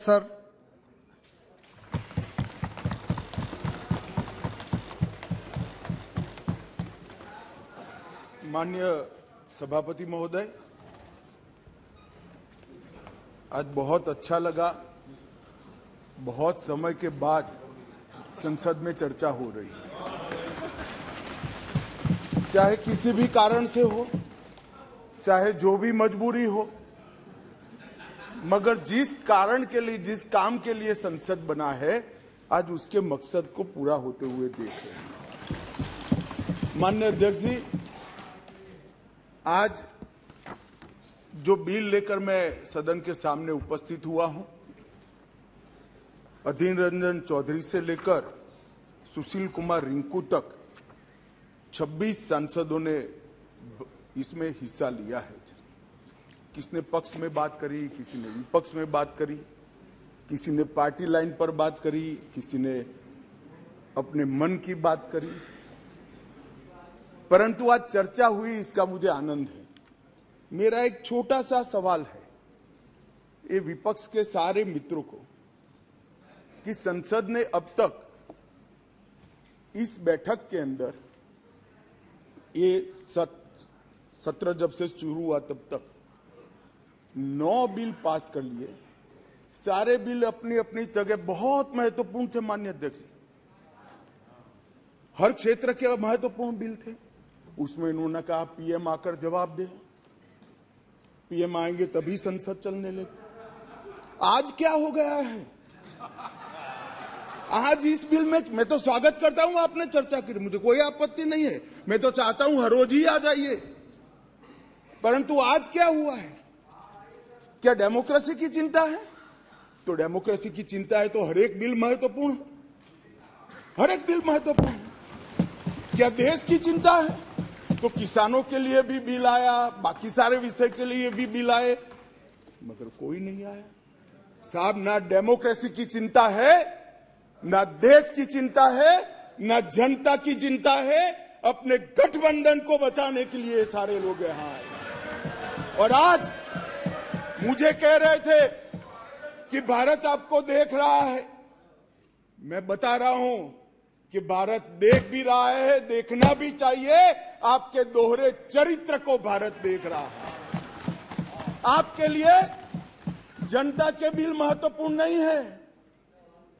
Sir. माननीय सभापति महोदय, आज बहुत अच्छा लगा, बहुत समय के बाद संसद में चर्चा हो रही है। चाहे किसी भी कारण से हो, चाहे जो भी मजबूरी हो, मगर जिस कारण के लिए, जिस काम के लिए संसद बना है, आज उसके मकसद को पूरा होते हुए देख रहे हैं। माननीय अध्यक्ष जी, आज जो बिल लेकर मैं सदन के सामने उपस्थित हुआ हूं, अधीर रंजन चौधरी से लेकर सुशील कुमार रिंकू तक 26 सांसदों ने इसमें हिस्सा लिया है। किसने पक्ष में बात करी, किसी ने विपक्ष में बात करी, किसी ने पार्टी लाइन पर बात करी, किसी ने अपने मन की बात करी, परंतु आज चर्चा हुई, इसका मुझे आनंद है। मेरा एक छोटा सा सवाल है ये विपक्ष के सारे मित्रों को कि संसद ने अब तक इस बैठक के अंदर, ये सत्र जब से शुरू हुआ तब तक 9 बिल पास कर लिए। सारे बिल अपनी अपनी जगह बहुत महत्वपूर्ण थे। माननीय अध्यक्ष, हर क्षेत्र के महत्वपूर्ण बिल थे। उसमें इन्होंने कहा पीएम आकर जवाब दे, पीएम आएंगे तभी संसद चलने लगे। आज क्या हो गया है? आज इस बिल में मैं तो स्वागत करता हूं, आपने चर्चा की, मुझे कोई आपत्ति नहीं है, मैं तो चाहता हूं हर रोज ही आ जाइए, परंतु आज क्या हुआ है? क्या डेमोक्रेसी की चिंता है? तो डेमोक्रेसी की चिंता है तो हर एक बिल महत्वपूर्ण है, हर एक बिल महत्वपूर्ण है। क्या देश की चिंता है तो किसानों के लिए भी बिल आया, बाकी सारे विषय के लिए भी बिल आए, मगर कोई नहीं आया। साहब, ना डेमोक्रेसी की चिंता है, ना देश की चिंता है, ना जनता की चिंता है। अपने गठबंधन को बचाने के लिए सारे लोग यहां आए। और आज मुझे कह रहे थे कि भारत आपको देख रहा है। मैं बता रहा हूं कि भारत देख भी रहा है, देखना भी चाहिए। आपके दोहरे चरित्र को भारत देख रहा है। आपके लिए जनता के बिल महत्वपूर्ण नहीं है।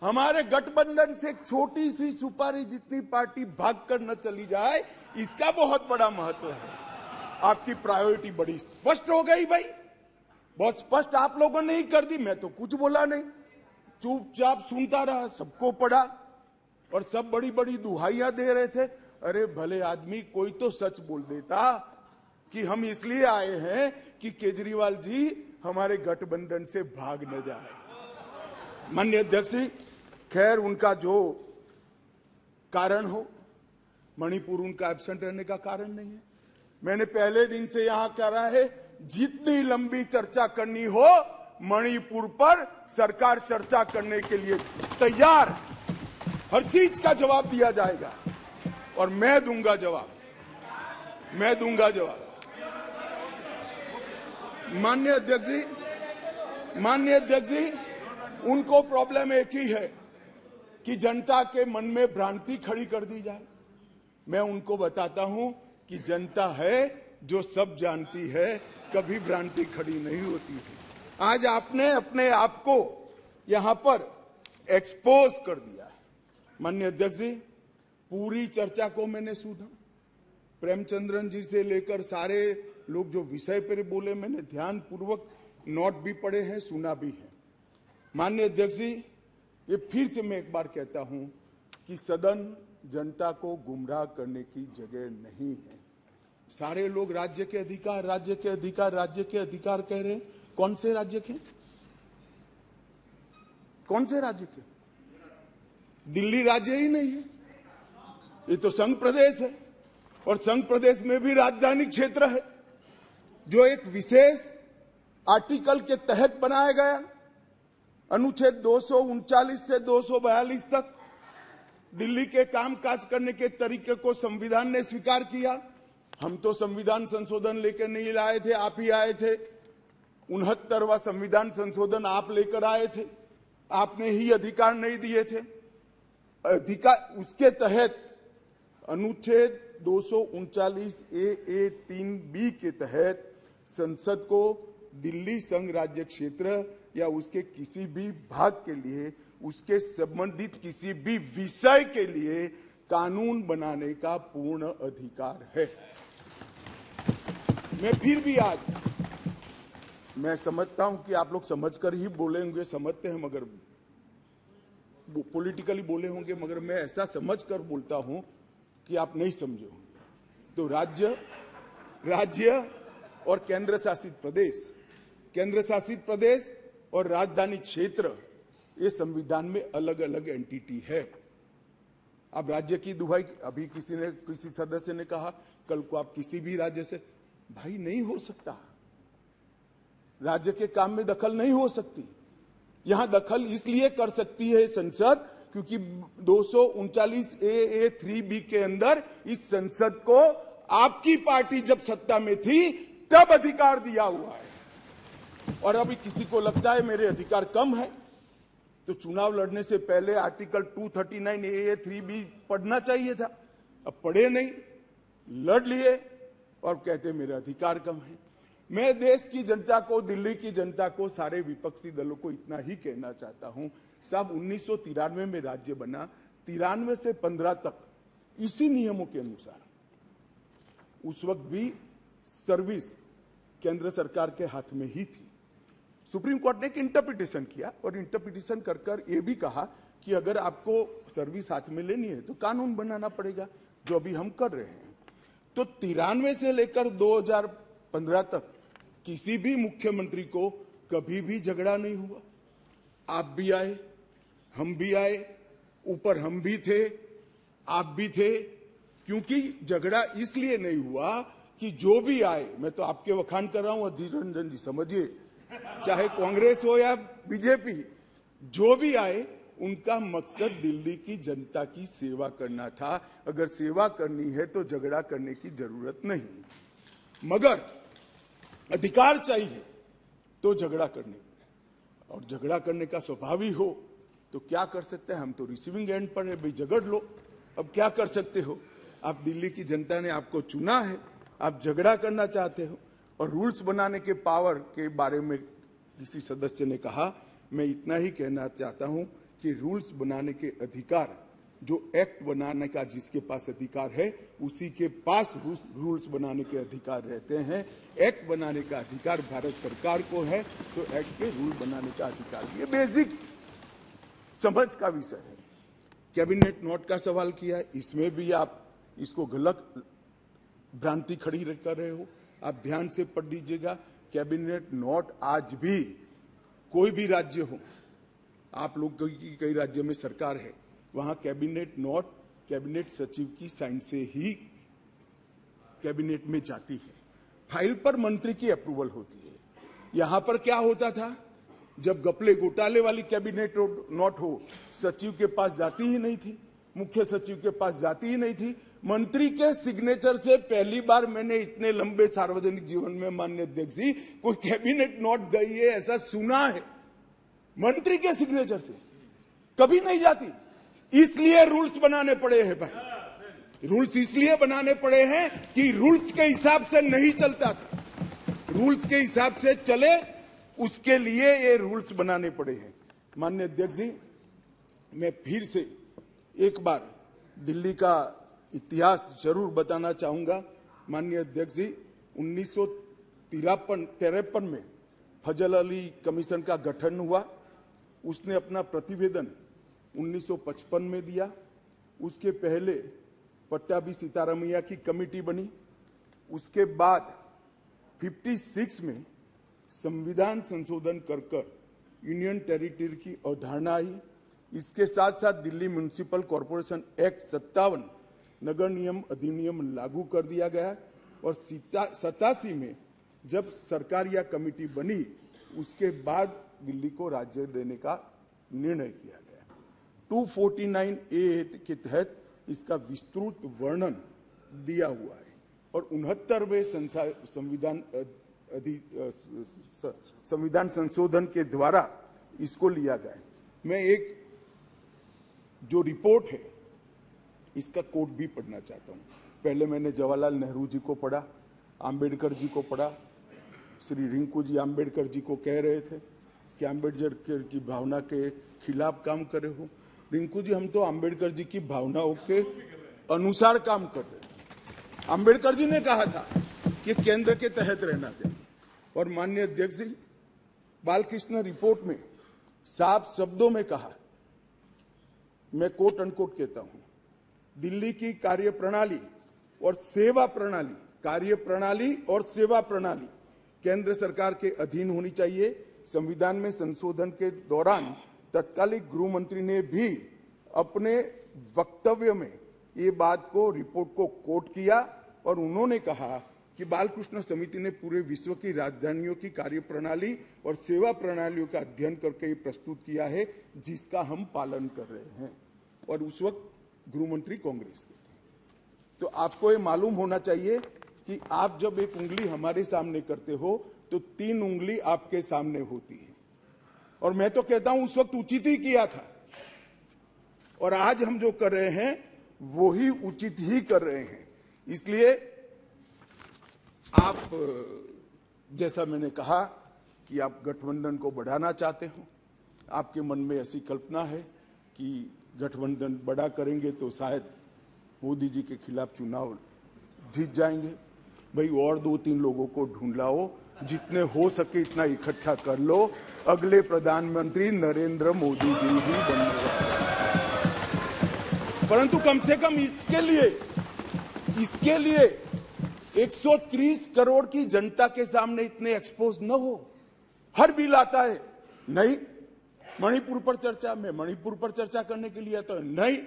हमारे गठबंधन से एक छोटी सी सुपारी जितनी पार्टी भागकर न चली जाए, इसका बहुत बड़ा महत्व है। आपकी प्रायोरिटी बड़ी स्पष्ट हो गई भाई, बहुत स्पष्ट आप लोगों ने ही कर दी। मैं तो कुछ बोला नहीं, चुपचाप सुनता रहा, सबको पढ़ा और सब बड़ी बड़ी दुहाइयां दे रहे थे। अरे भले आदमी, कोई तो सच बोल देता कि हम इसलिए आए हैं कि केजरीवाल जी हमारे गठबंधन से भाग न जाए। माननीय अध्यक्ष जी, खैर उनका जो कारण हो, मणिपुर उनका एब्सेंट रहने का कारण नहीं है। मैंने पहले दिन से यहां कहा है, जितनी लंबी चर्चा करनी हो मणिपुर पर सरकार चर्चा करने के लिए तैयार है। हर चीज का जवाब दिया जाएगा और मैं दूंगा जवाब, मैं दूंगा जवाब। माननीय अध्यक्ष जी, उनको प्रॉब्लम एक ही है कि जनता के मन में भ्रांति खड़ी कर दी जाए। मैं उनको बताता हूं कि जनता है जो सब जानती है, कभी भ्रांति खड़ी नहीं होती है। आज आपने अपने आप को यहां पर एक्सपोज कर दिया है। माननीय अध्यक्ष जी, पूरी चर्चा को मैंने सुना। प्रेमचंद्रन जी से लेकर सारे लोग जो विषय पर बोले, मैंने ध्यान पूर्वक नोट भी पढ़े हैं, सुना भी है। माननीय अध्यक्ष जी, ये फिर से मैं एक बार कहता हूं कि सदन जनता को गुमराह करने की जगह नहीं है। सारे लोग राज्य के अधिकार, राज्य के अधिकार, राज्य के अधिकार कह रहे हैं। कौन से राज्य के? कौन से राज्य के? दिल्ली राज्य ही नहीं है, ये तो संघ प्रदेश है। और संघ प्रदेश में भी राजधानी क्षेत्र है, जो एक विशेष आर्टिकल के तहत बनाया गया। अनुच्छेद 239 से 242 तक दिल्ली के कामकाज करने के तरीके को संविधान ने स्वीकार किया। हम तो संविधान संशोधन लेकर नहीं लाए थे, आप ही आए थे। 69वां संविधान संशोधन आप लेकर आए थे। आपने ही अधिकार नहीं दिए थे। अधिकार उसके तहत अनुच्छेद 239 ए 3B के तहत संसद को दिल्ली संघ राज्य क्षेत्र या उसके किसी भी भाग के लिए, उसके संबंधित किसी भी विषय के लिए कानून बनाने का पूर्ण अधिकार है। मैं फिर भी आज मैं समझता हूं कि आप लोग समझकर ही बोले होंगे, समझते हैं, मगर पॉलिटिकली बोले होंगे, मगर मैं ऐसा समझकर बोलता हूं कि आप नहीं समझे होंगे। तो राज्य और केंद्र शासित प्रदेश और राजधानी क्षेत्र, ये संविधान में अलग अलग एंटिटी है। अब राज्य की दुहाई, अभी किसी सदस्य ने कहा कल को आप किसी भी राज्य से, भाई नहीं हो सकता। राज्य के काम में दखल नहीं हो सकती। यहां दखल इसलिए कर सकती है संसद क्योंकि 239 ए 3B के अंदर इस संसद को आपकी पार्टी जब सत्ता में थी तब अधिकार दिया हुआ है। और अभी किसी को लगता है मेरे अधिकार कम है, तो चुनाव लड़ने से पहले आर्टिकल 239 ए 3B पढ़ना चाहिए था। अब पढ़े नहीं, लड़ लिए और कहते मेरे अधिकार कम है। मैं देश की जनता को, दिल्ली की जनता को, सारे विपक्षी दलों को इतना ही कहना चाहता हूं, साहब 1993 में राज्य बना, 93 से 15 तक इसी नियमों के अनुसार उस वक्त भी सर्विस केंद्र सरकार के हाथ में ही थी। सुप्रीम कोर्ट ने एक इंटरप्रिटेशन किया और इंटरप्रिटेशन कर ये भी कहा कि अगर आपको सर्विस हाथ में लेनी है तो कानून बनाना पड़ेगा, जो अभी हम कर रहे हैं। तो 93 से लेकर 2015 तक किसी भी मुख्यमंत्री को कभी भी झगड़ा नहीं हुआ। आप भी आए, हम भी आए, ऊपर हम भी थे, आप भी थे, क्योंकि झगड़ा इसलिए नहीं हुआ कि जो भी आए, मैं तो आपके वखान कर रहा हूं अधीर रंजन जी, समझिए, चाहे कांग्रेस हो या बीजेपी, जो भी आए उनका मकसद दिल्ली की जनता की सेवा करना था। अगर सेवा करनी है तो झगड़ा करने की जरूरत नहीं, मगर अधिकार चाहिए तो झगड़ा करने, और झगड़ा करने का स्वभाव ही हो तो क्या कर सकते हैं। हम तो रिसीविंग एंड पर है, भाई झगड़ लो, अब क्या कर सकते हो। आप दिल्ली की जनता ने आपको चुना है, आप झगड़ा करना चाहते हो। और रूल्स बनाने के पावर के बारे में किसी सदस्य ने कहा, मैं इतना ही कहना चाहता हूं कि रूल्स बनाने के अधिकार, जो एक्ट बनाने का जिसके पास अधिकार है उसी के पास रूल्स बनाने के अधिकार रहते हैं। एक्ट बनाने का अधिकार भारत सरकार को है, तो एक्ट के रूल बनाने का अधिकार, ये बेसिक समझ का विषय है। कैबिनेट नोट का सवाल किया, इसमें भी आप इसको गलत भ्रांति खड़ी कर रहे हो। आप ध्यान से पढ़ लीजिएगा, कैबिनेट नोट आज भी कोई भी राज्य हो, आप लोग की कई राज्य में सरकार है, वहां कैबिनेट नोट कैबिनेट सचिव की साइन से ही कैबिनेट में जाती है। फाइल पर मंत्री की अप्रूवल होती है। यहां पर क्या होता था, जब घपले घोटाले वाली कैबिनेट नोट हो, सचिव के पास जाती ही नहीं थी, मुख्य सचिव के पास जाती ही नहीं थी। मंत्री के सिग्नेचर से पहली बार मैंने इतने लंबे सार्वजनिक जीवन में, माननीय अध्यक्ष जी, कोई कैबिनेट नोट गई है ऐसा सुना है। मंत्री के सिग्नेचर से कभी नहीं जाती, इसलिए रूल्स बनाने पड़े हैं भाई। रूल्स इसलिए बनाने पड़े हैं कि रूल्स के हिसाब से नहीं चलता था, रूल्स के हिसाब से चले, उसके लिए ये रूल्स बनाने पड़े हैं। माननीय अध्यक्ष जी, मैं फिर से एक बार दिल्ली का इतिहास जरूर बताना चाहूंगा। माननीय अध्यक्ष जी, 1953 में फजल अली कमीशन का गठन हुआ। उसने अपना प्रतिवेदन 1955 में दिया। उसके पहले पट्टाभी सीतारामैया की कमेटी बनी। उसके बाद 56 में संविधान संशोधन कर यूनियन टेरिटरी की अवधारणा आई। इसके साथ साथ दिल्ली म्युनिसिपल कॉरपोरेशन एक्ट 57 नगर नियम अधिनियम लागू कर दिया गया। और 87 में जब सरकार या कमेटी बनी, उसके बाद दिल्ली को राज्य देने का निर्णय किया गया। 249A के तहत इसका विस्तृत वर्णन दिया हुआ है और 69वें संविधान संशोधन के द्वारा इसको लिया गया है। मैं एक जो रिपोर्ट है इसका कोट भी पढ़ना चाहता हूं। पहले मैंने जवाहरलाल नेहरू जी को पढ़ा, आम्बेडकर जी को पढ़ा। श्री रिंकू जी आम्बेडकर जी को कह रहे थे कि आम्बेडकर की भावना के खिलाफ काम करे हो। रिंकू जी, हम तो आम्बेडकर जी की भावनाओं के अनुसार काम कर रहे हैं। आम्बेडकर जी ने कहा था कि केंद्र के तहत रहना चाहिए, और माननीय अध्यक्ष जी बालकृष्ण रिपोर्ट में साफ शब्दों में कहा, मैं कोट अनकोट कहता हूं, दिल्ली की कार्यप्रणाली और सेवा प्रणाली, कार्यप्रणाली और सेवा प्रणाली केंद्र सरकार के अधीन होनी चाहिए। संविधान में संशोधन के दौरान तत्कालीन गृह मंत्री ने भी अपने वक्तव्य में ये बात को, रिपोर्ट को कोट किया, और उन्होंने कहा कि बालकृष्ण समिति ने पूरे विश्व की राजधानियों की कार्यप्रणाली और सेवा प्रणालियों का अध्ययन करके ये प्रस्तुत किया है, जिसका हम पालन कर रहे हैं। और उस वक्त गृह मंत्री कांग्रेस के थे। तो आपको ये मालूम होना चाहिए कि आप जब एक उंगली हमारे सामने करते हो तो 3 उंगली आपके सामने होती है। और मैं तो कहता हूं उस वक्त उचित ही किया था, और आज हम जो कर रहे हैं वो ही उचित ही कर रहे हैं। इसलिए आप, जैसा मैंने कहा कि आप गठबंधन को बढ़ाना चाहते हो, आपके मन में ऐसी कल्पना है कि गठबंधन बड़ा करेंगे तो शायद मोदी जी के खिलाफ चुनाव जीत जाएंगे। भाई, और 2-3 लोगों को ढूंढ लाओ, जितने हो सके इतना इकट्ठा कर लो, अगले प्रधानमंत्री नरेंद्र मोदी जी ही बनने वाले हैं। परंतु कम से कम इसके लिए 130 करोड़ की जनता के सामने इतने एक्सपोज न हो। हर बिल आता है, नहीं मणिपुर पर चर्चा, मैं मणिपुर पर चर्चा करने के लिए आता हूं, नहीं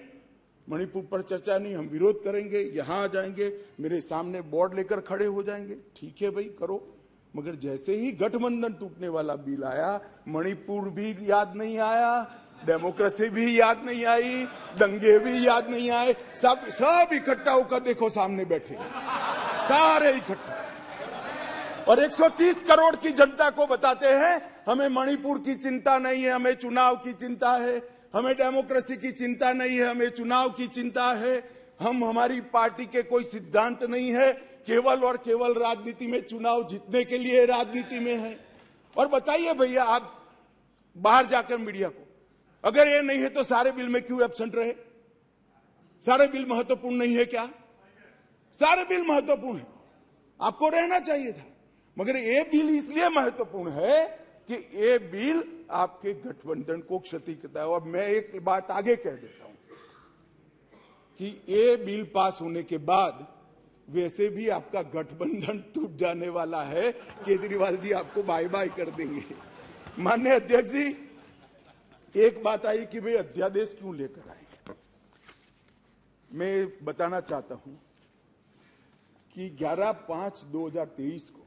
मणिपुर पर चर्चा नहीं, हम विरोध करेंगे, यहां आ जाएंगे, मेरे सामने बोर्ड लेकर खड़े हो जाएंगे। ठीक है भाई, करो। मगर जैसे ही गठबंधन टूटने वाला बिल आया, मणिपुर भी याद नहीं आया, डेमोक्रेसी भी याद नहीं आई, दंगे भी याद नहीं आए। सब इकट्ठा होकर देखो सामने बैठे, सारे इकट्ठा, और 130 करोड़ की जनता को बताते हैं हमें मणिपुर की चिंता नहीं है, हमें चुनाव की चिंता है, हमें डेमोक्रेसी की चिंता नहीं है, हमें चुनाव की चिंता है। हमारी पार्टी के कोई सिद्धांत नहीं है, केवल और केवल राजनीति में, चुनाव जीतने के लिए राजनीति में है। और बताइए भैया, आप बाहर जाकर मीडिया को, अगर ये नहीं है तो सारे बिल में क्यों एब्सेंट रहे? सारे बिल महत्वपूर्ण नहीं है क्या? सारे बिल महत्वपूर्ण है, आपको रहना चाहिए था। मगर ये बिल इसलिए महत्वपूर्ण है कि ये बिल आपके गठबंधन को क्षति करता है। और मैं एक बात आगे कह देता हूं कि ये बिल पास होने के बाद वैसे भी आपका गठबंधन टूट जाने वाला है, केजरीवाल जी आपको बाय बाय कर देंगे। माननीय अध्यक्ष जी, एक बात आई कि भाई अध्यादेश क्यों लेकर आए। मैं बताना चाहता हूं कि 11/5/2023 को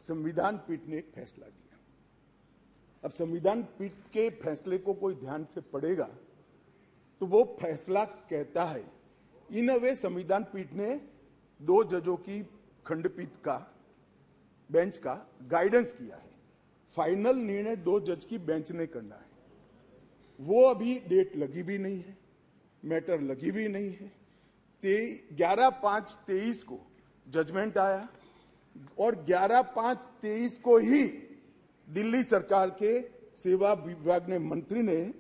संविधान पीठ ने एक फैसला दिया। अब संविधान पीठ के फैसले को कोई ध्यान से पढ़ेगा तो वो फैसला कहता है, इन अ वे संविधान पीठ ने 2 जजों की खंडपीठ का, बेंच का गाइडेंस किया है। फाइनल निर्णय 2 जज की बेंच ने करना है। वो अभी डेट लगी भी नहीं है, मैटर लगी भी नहीं है। 11/5/23 को जजमेंट आया, और 11/5/23 को ही दिल्ली सरकार के सेवा विभाग ने, मंत्री ने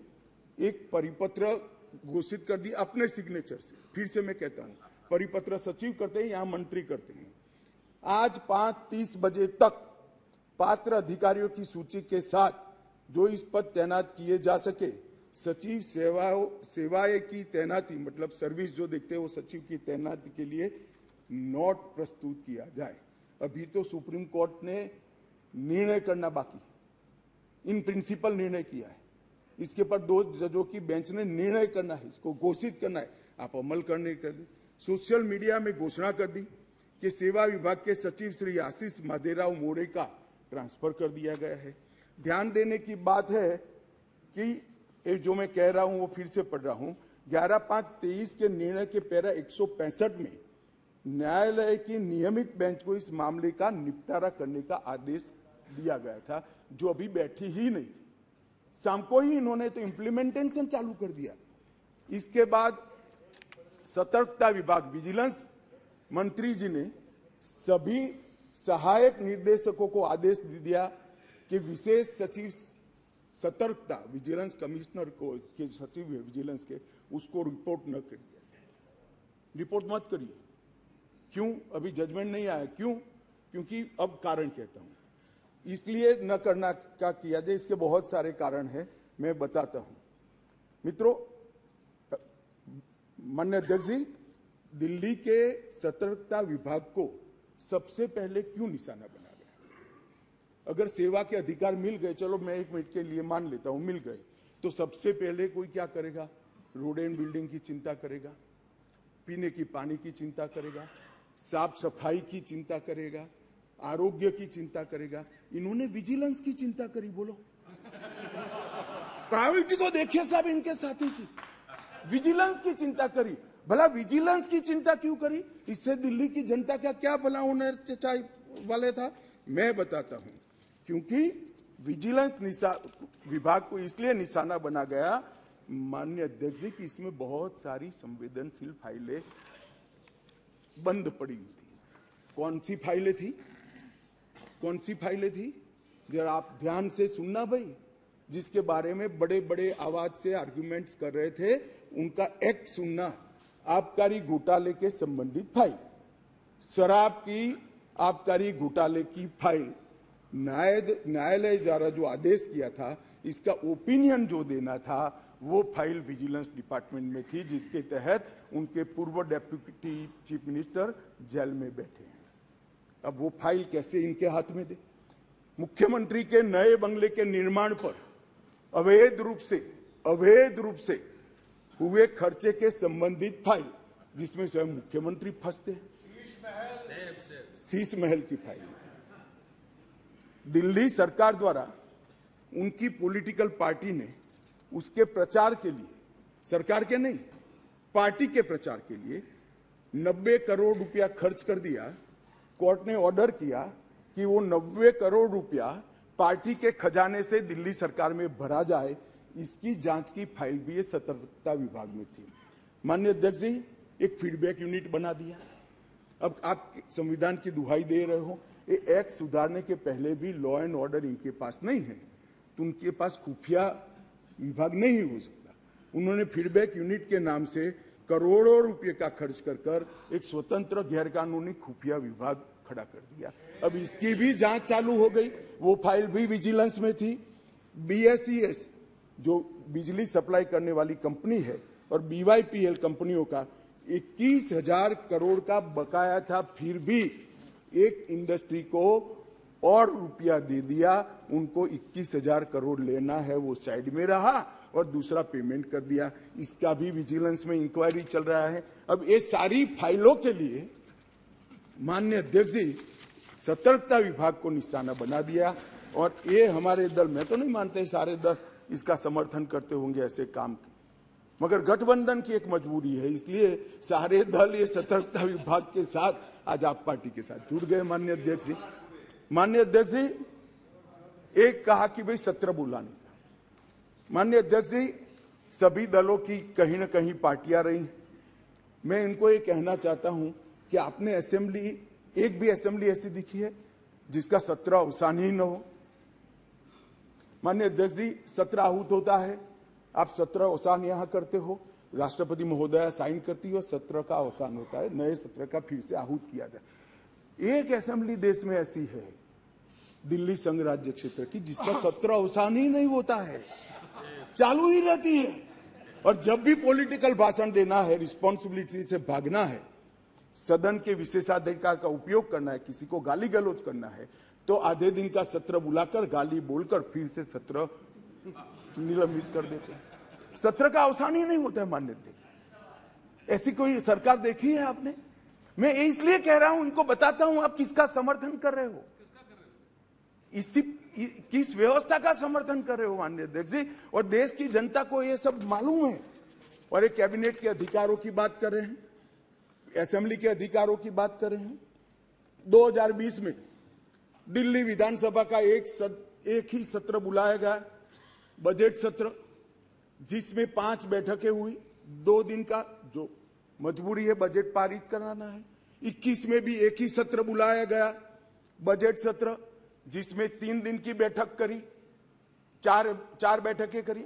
एक परिपत्र घोषित कर दिया अपने सिग्नेचर से। फिर से मैं कहता हूं, परिपत्र सचिव करते हैं, यहां मंत्री करते हैं। आज 5:30 बजे तक पात्र अधिकारियों की सूची के साथ जो इस पद तैनात किए जा सके, सचिव सेवाएं की तैनाती, मतलब सर्विस जो देखते हैं वो सचिव की तैनाती के लिए नोट प्रस्तुत किया जाए। अभी तो सुप्रीम कोर्ट ने निर्णय करना बाकी, इन प्रिंसिपल निर्णय किया है, इसके पर 2 जजों की बेंच ने निर्णय करना है, इसको घोषित करना है, आप अमल करने कर दी। सोशल मीडिया में घोषणा कर दी कि सेवा विभाग के सचिव श्री आशीष माधेराव मोरे का ट्रांसफर कर दिया गया है। ध्यान देने की बात है कि जो मैं कह रहा हूं वो फिर से पढ़ रहा हूं, 11/5/23 के निर्णय के पैरा 165 में न्यायालय की नियमित बेंच को इस मामले का निपटारा करने का आदेश दिया गया था, जो अभी बैठी ही नहीं थी। शाम को ही इन्होंने तो इम्प्लीमेंटेशन चालू कर दिया। इसके बाद सतर्कता विभाग, विजिलेंस मंत्री जी ने सभी सहायक निर्देशकों को आदेश दे दिया कि विशेष सचिव सतर्कता, विजिलेंस कमिश्नर को के सचिव है विजिलेंस के, उसको रिपोर्ट न करिए, रिपोर्ट मत करिए। क्यों? अभी जजमेंट नहीं आया। क्यों? क्योंकि अब कारण कहता हूं, इसलिए न करना का किया जाए। इसके बहुत सारे कारण हैं, मैं बताता हूं। मित्रों, माननीय अध्यक्ष जी, दिल्ली के सतर्कता विभाग को सबसे पहले क्यों निशाना बना गया? अगर सेवा के अधिकार मिल गए, चलो मैं 1 मिनट के लिए मान लेता हूं मिल गए, तो सबसे पहले कोई क्या करेगा? रोड एंड बिल्डिंग की चिंता करेगा, पीने की पानी की चिंता करेगा, साफ सफाई की चिंता करेगा, आरोग्य की चिंता करेगा। इन्होंने विजिलेंस की चिंता करी। बोलो, प्रायोरिटी तो देखिए साहब इनके साथी की, विजिलेंस की चिंता करी। भला विजिलेंस की चिंता क्यों करी? इससे दिल्ली की जनता का क्या भला होने वाले था? मैं बताता हूं। क्योंकि विजिलेंस विभाग को इसलिए निशाना बना गया, माननीय अध्यक्ष जी, कि इसमें बहुत सारी संवेदनशील फाइलें बंद पड़ी हुई थी। कौन सी फाइलें थी? कौन सी फाइलें थी? जरा आप ध्यान से सुनना भाई। जिसके बारे में बड़े बड़े आवाज से आर्गुमेंट्स कर रहे थे, उनका एक्ट सुनना। आबकारी घोटाले के संबंधित फाइल, शराब की आबकारी घोटाले की फाइल, न्यायालय द्वारा जो आदेश किया था, इसका ओपिनियन जो देना था, वो फाइल विजिलेंस डिपार्टमेंट में थी, जिसके तहत उनके पूर्व डेप्यूटी चीफ मिनिस्टर जेल में बैठे हैं। अब वो फाइल कैसे इनके हाथ में दे? मुख्यमंत्री के नए बंगले के निर्माण पर अवैध रूप से हुए खर्चे के संबंधित फाइल, जिसमें स्वयं मुख्यमंत्री फंसते हैं। शीश महल की फाइल दिल्ली सरकार द्वारा उनकी पॉलिटिकल पार्टी ने उसके प्रचार के लिए, सरकार के नहीं, पार्टी के प्रचार के लिए 90 करोड़ रुपया खर्च कर दिया। कोर्ट ने ऑर्डर किया कि वो 90 करोड़ रुपया पार्टी के खजाने से दिल्ली सरकार में भरा जाए। इसकी जांच की फाइल भी ये सतर्कता विभाग में थी। माननीय अध्यक्ष जी, एक फीडबैक यूनिट बना दिया। अब आप संविधान की दुहाई दे रहे हो, ये एक्ट सुधारने के पहले भी लॉ एंड ऑर्डर इनके पास नहीं है, तो उनके पास खुफिया विभाग नहीं हो सकता। उन्होंने फीडबैक यूनिट के नाम से करोड़ों रुपए का खर्च कर एक स्वतंत्र गैरकानूनी खुफिया विभाग खड़ा कर दिया। अब इसकी भी जांच चालू हो गई। वो फाइल भी विजिलेंस में थी। BSES जो बिजली सप्लाई करने वाली कंपनी है और BYPL कंपनियों का 21,000 करोड़ का बकाया था, फिर भी एक इंडस्ट्री को और रुपया दे दिया। उनको 21,000 करोड़ लेना है, वो साइड में रहा और दूसरा पेमेंट कर दिया। इसका भी विजिलेंस में इंक्वायरी चल रहा है। अब ये सारी फाइलों के लिए माननीय अध्यक्ष जी, सतर्कता विभाग को निशाना बना दिया। और ये हमारे दल, मैं तो नहीं मानते सारे दल इसका समर्थन करते होंगे ऐसे काम के, मगर गठबंधन की एक मजबूरी है, इसलिए सारे दल ये सतर्कता विभाग के साथ आज आप पार्टी के साथ जुड़ गए। माननीय अध्यक्ष जी, एक कहा कि भाई सत्र बुलाने का। माननीय अध्यक्ष जी, सभी दलों की कहीं ना कहीं पार्टियां रही। मैं इनको ये कहना चाहता हूं कि आपने असेंबली, एक भी असेंबली ऐसी दिखी है जिसका सत्र अवसान ही न हो? माननीय अध्यक्ष जी, सत्र आहूत होता है, आप सत्र अवसान यहां करते हो, राष्ट्रपति महोदया साइन करती है और सत्र का अवसान होता है, नए सत्र का फिर से आहूत किया जाए। एक असेंबली देश में ऐसी है, दिल्ली संघ राज्य क्षेत्र की, जिसका सत्र अवसान ही नहीं होता है, चालू ही रहती है। और जब भी पॉलिटिकल भाषण देना है, रिस्पॉन्सिबिलिटी से भागना है, सदन के विशेषाधिकार का उपयोग करना है, किसी को गाली गलौज करना है, तो आधे दिन का सत्र बुलाकर गाली बोलकर फिर से सत्र निलंबित कर देते हैं। सत्र का अवसान ही नहीं होता है। मान्य देखिए, ऐसी कोई सरकार देखी है आपने? मैं इसलिए कह रहा हूं, इनको बताता हूं आप किसका समर्थन कर रहे हो, किस व्यवस्था का समर्थन कर रहे हो माननीय अध्यक्ष जी। और देश की जनता को ये सब मालूम है। और एक कैबिनेट के अधिकारों की बात कर रहे हैं, असेंबली के अधिकारों की बात कर रहे हैं। 2020 में दिल्ली विधानसभा का एक ही सत्र बुलाया गया। बजट सत्र जिसमें 5 बैठकें हुई, 2 दिन का जो मजबूरी है बजट पारित कराना है। 21 में भी एक ही सत्र बुलाया गया, बजट सत्र, जिसमें 3 दिन की बैठक करी, चार बैठकें करी,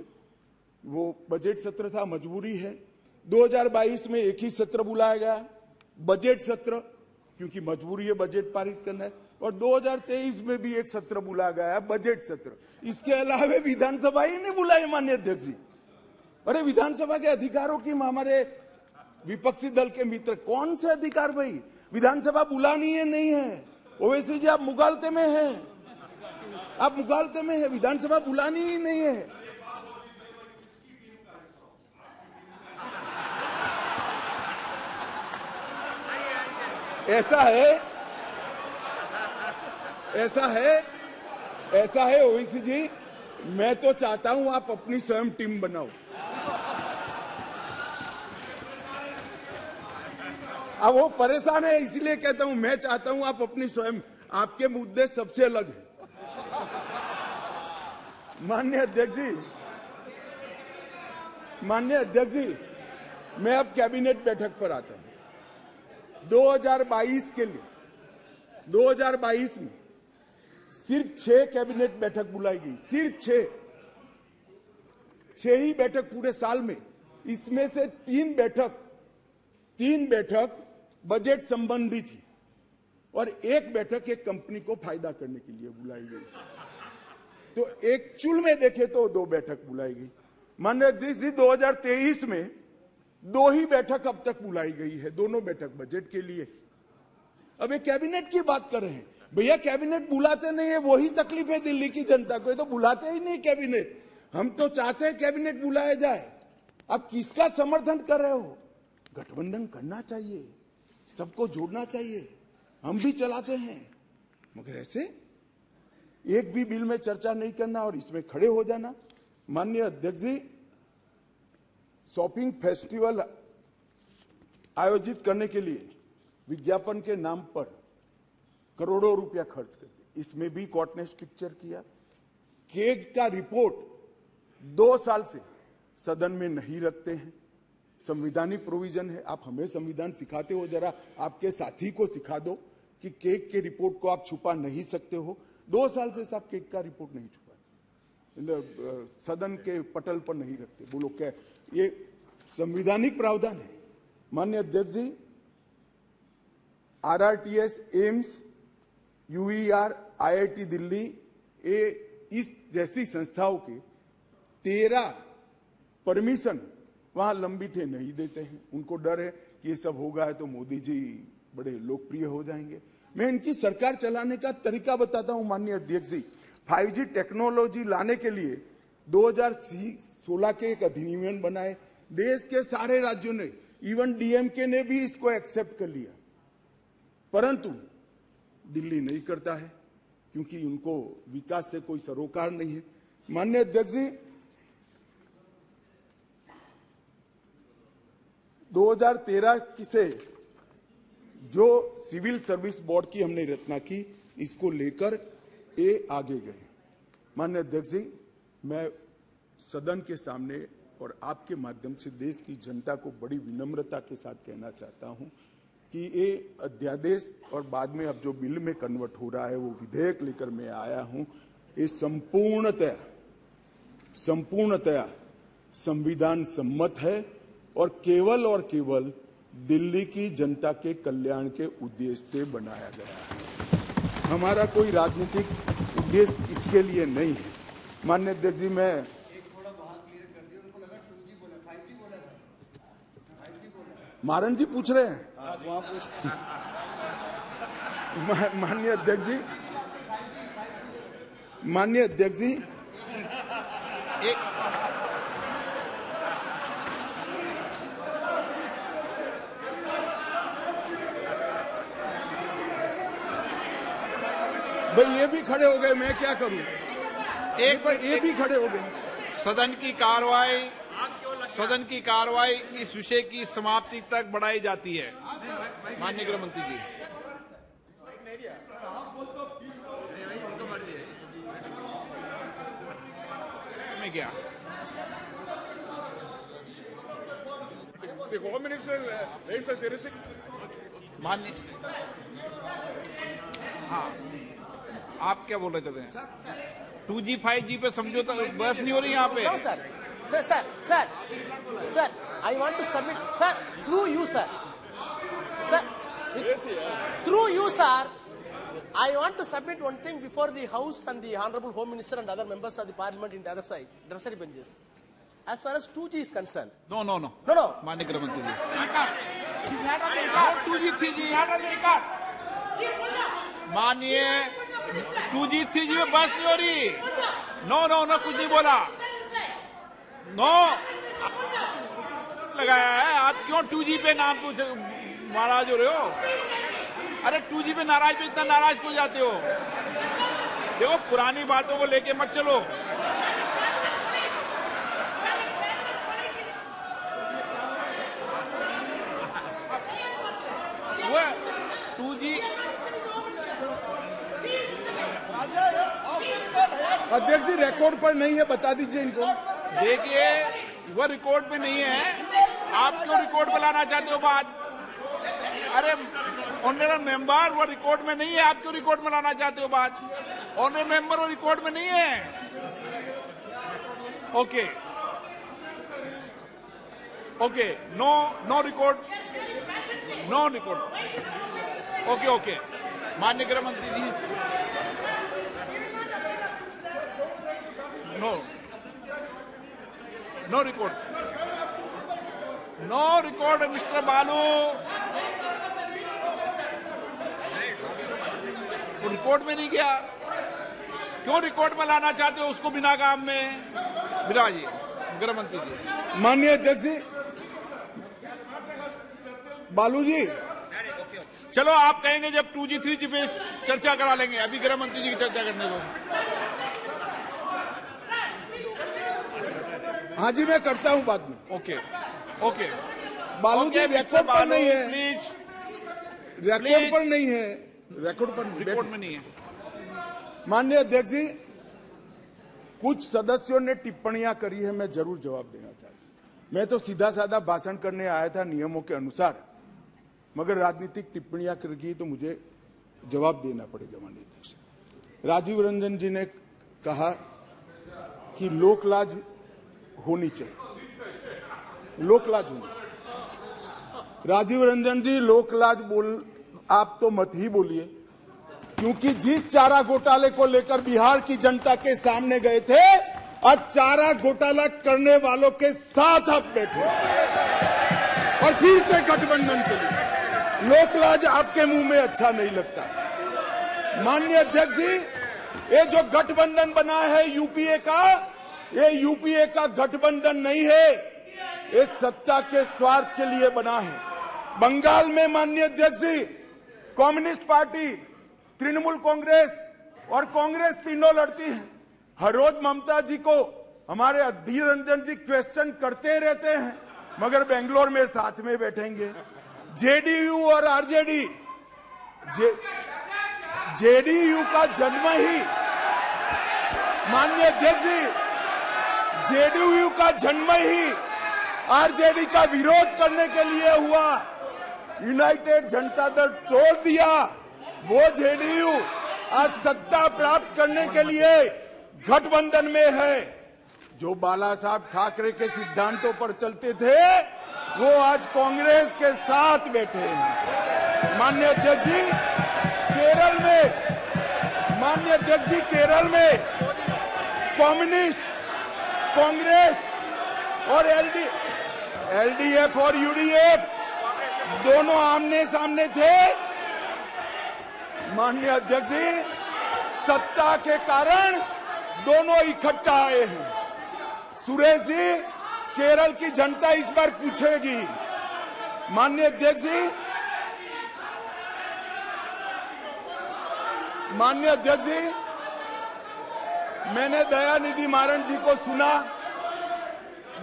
वो बजट सत्र था, मजबूरी है। 2022 में एक ही सत्र बुलाया गया, बजट सत्र, क्योंकि मजबूरी है बजट पारित करना है। और 2023 में भी एक सत्र बुलाया गया, बजट सत्र। इसके अलावा विधानसभा ही नहीं बुलाई माननीय अध्यक्ष जी। अरे विधानसभा के अधिकारों की हमारे विपक्षी दल के मित्र, कौन से अधिकार भाई? विधानसभा बुलानी है नहीं है? ओवैसी जी आप मुगालते में हैं, आप मुगालते में है, विधानसभा बुलानी ही नहीं है। ऐसा है ओवैसी जी, मैं तो चाहता हूं आप अपनी स्वयं टीम बनाओ। अब वो परेशान है, इसलिए कहता हूं, मैं चाहता हूं आप अपनी स्वयं, आपके मुद्दे सबसे अलग है। माननीय अध्यक्ष जी, मैं अब कैबिनेट बैठक पर आता हूं। 2022 के लिए 2022 में सिर्फ 6 कैबिनेट बैठक बुलाई गई, सिर्फ 6 ही बैठक पूरे साल में। इसमें से 3 बैठक बजट संबंधी थी और 1 बैठक एक कंपनी को फायदा करने के लिए बुलाई गई। तो एक्चुअल में देखे तो 2 बैठक बुलाई गई। माननीय अध्यक्ष जी, 2023 में 2 ही बैठक अब तक बुलाई गई है, दोनों बैठक बजट के लिए। अब ये कैबिनेट की बात कर रहे हैं भैया, कैबिनेट बुलाते नहीं है, वही तकलीफ है दिल्ली की जनता को। ये तो बुलाते ही नहीं कैबिनेट। हम तो चाहते हैं कैबिनेट बुलाया जाए। अब किसका समर्थन कर रहे हो? गठबंधन करना चाहिए, सबको जोड़ना चाहिए, हम भी चलाते हैं, मगर ऐसे एक भी बिल में चर्चा नहीं करना और इसमें खड़े हो जाना। माननीय अध्यक्ष जी, शॉपिंग फेस्टिवल आयोजित करने के लिए विज्ञापन के नाम पर करोड़ों रुपया खर्च कर दिए। इसमें भी कोर्ट ने स्ट्रिक्चर किया। केग का रिपोर्ट 2 साल से सदन में नहीं रखते हैं, संवैधानिक प्रोविजन है। आप हमें संविधान सिखाते हो, जरा आपके साथी को सिखा दो कि केग के रिपोर्ट को आप छुपा नहीं सकते हो। 2 साल से साहब केग का रिपोर्ट नहीं छुपा, सदन के पटल पर नहीं रखते। बोलो क्या ये संवैधानिक प्रावधान है? माननीय अध्यक्ष जी, RRTS, AIIMS, UER, IIT Delhi, इस जैसी संस्थाओं के 13 परमिशन वहां लंबित है, नहीं देते हैं। उनको डर है कि ये सब होगा है तो मोदी जी बड़े लोकप्रिय हो जाएंगे। मैं इनकी सरकार चलाने का तरीका बताता हूं माननीय अध्यक्ष जी। 5G टेक्नोलॉजी लाने के लिए 2016 के एक अधिनियम बनाए। देश के सारे राज्यों ने, इवन DMK ने भी इसको एक्सेप्ट कर लिया, परंतु दिल्ली नहीं करता है क्योंकि उनको विकास से कोई सरोकार नहीं है। माननीय अध्यक्ष जी, 2013 से जो सिविल सर्विस बोर्ड की हमने रचना की, इसको लेकर ये आगे गए। माननीय अध्यक्ष जी, मैं सदन के सामने और आपके माध्यम से देश की जनता को बड़ी विनम्रता के साथ कहना चाहता हूं कि ये अध्यादेश और बाद में अब जो बिल में कन्वर्ट हो रहा है, वो विधेयक लेकर मैं आया हूं, ये संपूर्णतया संविधान सम्मत है और केवल दिल्ली की जनता के कल्याण के उद्देश्य से बनाया गया है। हमारा कोई राजनीतिक उद्देश्य इसके लिए नहीं है। माननीय अध्यक्ष जी, मैं मारन जी पूछ रहे हैं, माननीय अध्यक्ष जी, भाई ये भी खड़े हो गए, मैं क्या करूं? ये भी खड़े हो गए। सदन की कार्रवाई इस विषय की समाप्ति तक बढ़ाई जाती है। माननीय गृह मंत्री जी, आपने किया? The Home Minister raises everything. मान्य, हाँ, आप क्या बोल रहे थे? 2G 5G पे समझौता बहस नहीं हो रही यहाँ पे? No, sir, I want to submit, sir, through you, sir, through you, sir, I want to submit one thing before the House and the Honorable Home Minister and other members of the Parliament in the other side, adversary benches. As far as 2G is concerned. No. No. माननीय गृह मंत्री जी, 2G 3G माननीय 2G 3G में बहस नहीं हो रही। No कुछ नहीं बोला। नो लगाया है। आप क्यों 2G पे नाम पूछ नाराज हो रहे हो? अरे 2G पे नाराज पे इतना नाराज क्यों जाते हो? देखो, पुरानी बातों को लेके मत चलो। वो 2G अध्यक्ष जी रिकॉर्ड पर नहीं है, बता दीजिए इनको। देखिए, वो रिकॉर्ड पे नहीं है। आप क्यों रिकॉर्ड पे लाना चाहते हो बात? अरे ऑनरेबल मेंबर, वो रिकॉर्ड में नहीं है। आप क्यों रिकॉर्ड में लाना चाहते हो बात? ऑनरेबल मेंबर, वो रिकॉर्ड में नहीं है। Okay, no record, no record. Okay, माननीय गृह मंत्री जी, नो रिकॉर्ड मिस्टर बालू। वो रिकॉर्ड में नहीं गया। क्यों रिकॉर्ड में लाना चाहते हो उसको बिना काम में? बिराजिए गृह मंत्री जी। माननीय अध्यक्ष जी, बालू जी, चलो आप कहेंगे जब 2G 3G पे चर्चा करा लेंगे। अभी गृह मंत्री जी की चर्चा करने दो। हाँ जी, मैं करता हूं बाद में। ओके बालू जी, रिकॉर्ड पर नहीं है, प्लीज। रिकॉर्ड पर नहीं है, रिकॉर्ड में नहीं है। माननीय अध्यक्ष जी, कुछ सदस्यों ने टिप्पणियां करी है, मैं जरूर जवाब देना चाहता हूं। मैं तो सीधा साधा भाषण करने आया था नियमों के अनुसार, मगर राजनीतिक टिप्पणियां कर की तो मुझे जवाब देना पड़ेगा। माननीय अध्यक्ष, राजीव रंजन जी ने कहा कि लोकलाज होनी चाहिए, लोकलाज होनी चाहिए। राजीव रंजन जी, लोकलाज आप तो मत ही बोलिए, क्योंकि जिस चारा घोटाले को लेकर बिहार की जनता के सामने गए थे, आज चारा घोटाला करने वालों के साथ आप बैठे और फिर से गठबंधन के लिए। लोकलाज आपके मुंह में अच्छा नहीं लगता। माननीय अध्यक्ष जी, ये जो गठबंधन बना है यूपीए का, ये यूपीए का गठबंधन नहीं है, ये सत्ता के स्वार्थ के लिए बना है। बंगाल में माननीय अध्यक्ष जी, कम्युनिस्ट पार्टी, तृणमूल कांग्रेस और कांग्रेस तीनों लड़ती है। हर रोज ममता जी को हमारे अधीर रंजन जी क्वेश्चन करते रहते हैं, मगर बेंगलोर में साथ में बैठेंगे। जेडीयू और आरजेडी, जेडीयू का जन्म ही, माननीय अध्यक्ष जी, जेडीयू का जन्म ही आरजेडी का विरोध करने के लिए हुआ। यूनाइटेड जनता दल तोड़ दिया। वो जेडीयू आज सत्ता प्राप्त करने के लिए गठबंधन में है। जो बाला साहब ठाकरे के सिद्धांतों पर चलते थे, वो आज कांग्रेस के साथ बैठे हैं। माननीय अध्यक्ष जी, केरल में कम्युनिस्ट, कांग्रेस और एलडीएफ और यूडीएफ दोनों आमने सामने थे। माननीय अध्यक्ष जी, सत्ता के कारण दोनों इकट्ठा आए हैं। सुरेश जी, केरल की जनता इस बार पूछेगी। माननीय अध्यक्ष जी, मैंने दयानिधि मारन जी को सुना,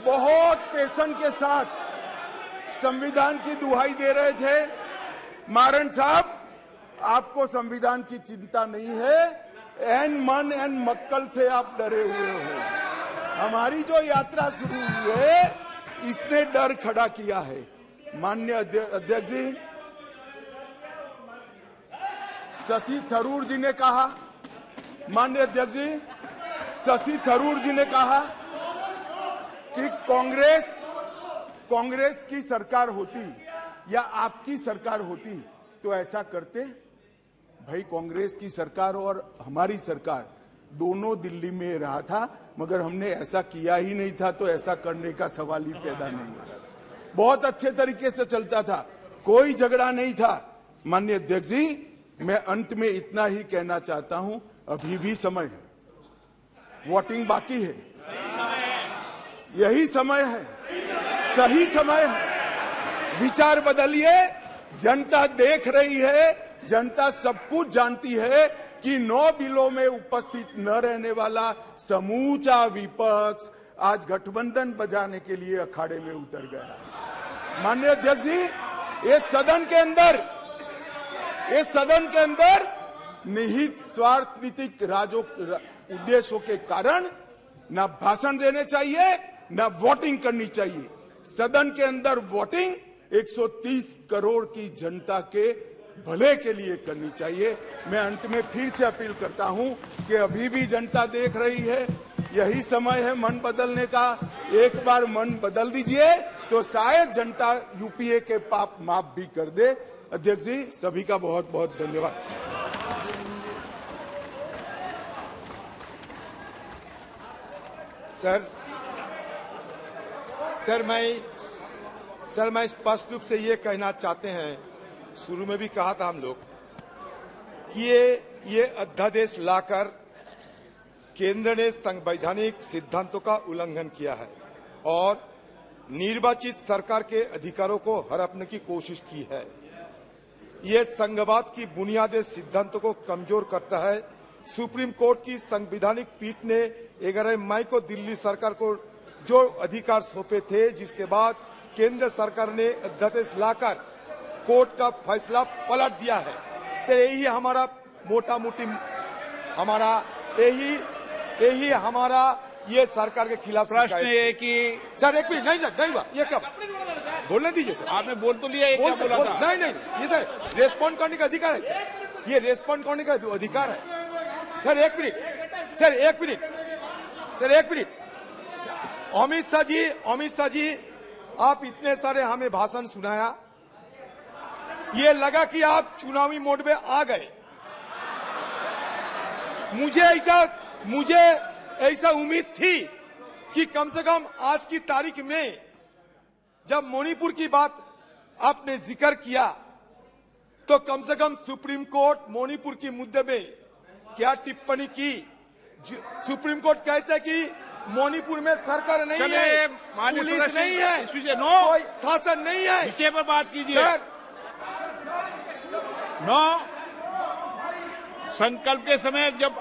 बहुत पेशेंस के साथ संविधान की दुहाई दे रहे थे। मारन साहब, आपको संविधान की चिंता नहीं है, एन मन एन मक्कल से आप डरे हुए हो। हमारी जो यात्रा शुरू हुई है इसने डर खड़ा किया है। माननीय अध्यक्ष जी, शशि थरूर जी ने कहा, माननीय अध्यक्ष जी, शशि थरूर जी ने कहा कि कांग्रेस की सरकार होती या आपकी सरकार होती तो ऐसा करते। भाई, कांग्रेस की सरकार और हमारी सरकार दोनों दिल्ली में रहा था, मगर हमने ऐसा किया ही नहीं था, तो ऐसा करने का सवाल ही पैदा नहीं हो रहा। बहुत अच्छे तरीके से चलता था, कोई झगड़ा नहीं था। माननीय अध्यक्ष जी, मैं अंत में इतना ही कहना चाहता हूं, अभी भी समय है, वोटिंग बाकी है, यही समय है, सही समय है। विचार बदलिए, जनता देख रही है, जनता सब कुछ जानती है कि 9 बिलों में उपस्थित न रहने वाला समूचा विपक्ष आज गठबंधन बजाने के लिए अखाड़े में उतर गया। माननीय अध्यक्ष जी, ये सदन के अंदर निहित स्वार्थ नीतिक उद्देश्यों के कारण न भाषण देने चाहिए, न वोटिंग करनी चाहिए। सदन के अंदर वोटिंग 130 करोड़ की जनता के भले के लिए करनी चाहिए। मैं अंत में फिर से अपील करता हूं कि अभी भी जनता देख रही है, यही समय है मन बदलने का। एक बार मन बदल दीजिए तो शायद जनता यूपीए के पाप माफ भी कर दे। अध्यक्ष जी, सभी का बहुत बहुत धन्यवाद। सर मैं स्पष्ट रूप से ये कहना चाहते हैं, शुरू में भी कहा था हम लोग कि ये अध्यादेश लाकर केंद्र ने संवैधानिक सिद्धांतों का उल्लंघन किया है और निर्वाचित सरकार के अधिकारों को हड़पने की कोशिश की है। ये संघवाद की बुनियादी सिद्धांतों को कमजोर करता है। सुप्रीम कोर्ट की संवैधानिक पीठ ने 11 मई को दिल्ली सरकार को जो अधिकार सौंपे थे, जिसके बाद केंद्र सरकार ने अध्यादेश लाकर कोर्ट का फैसला पलट दिया है। सर, यही हमारा मोटा मोटी यही हमारा ये सरकार के खिलाफ प्रश्न है कि सर एक मिनट, नहीं हुआ ये कब बोलने दीजिए सर। आपने बोल तो लिया, ये क्या बोला था? नहीं, ये तो रेस्पॉन्ड करने का अधिकार है सर, ये रेस्पॉन्ड करने का अधिकार है। सर एक मिनट, अमित शाह जी, आप इतने सारे हमें भाषण सुनाया, ये लगा कि आप चुनावी मोड में आ गए। मुझे ऐसा उम्मीद थी कि कम से कम आज की तारीख में जब मणिपुर की बात आपने जिक्र किया तो कम से कम सुप्रीम कोर्ट मणिपुर के मुद्दे में क्या टिप्पणी की। सुप्रीम कोर्ट कहते हैं कि मणिपुर में सरकार नहीं है, पुलिस नहीं है, कोई शासन नहीं है। विषय पर बात कीजिए। नो, संकल्प के समय जब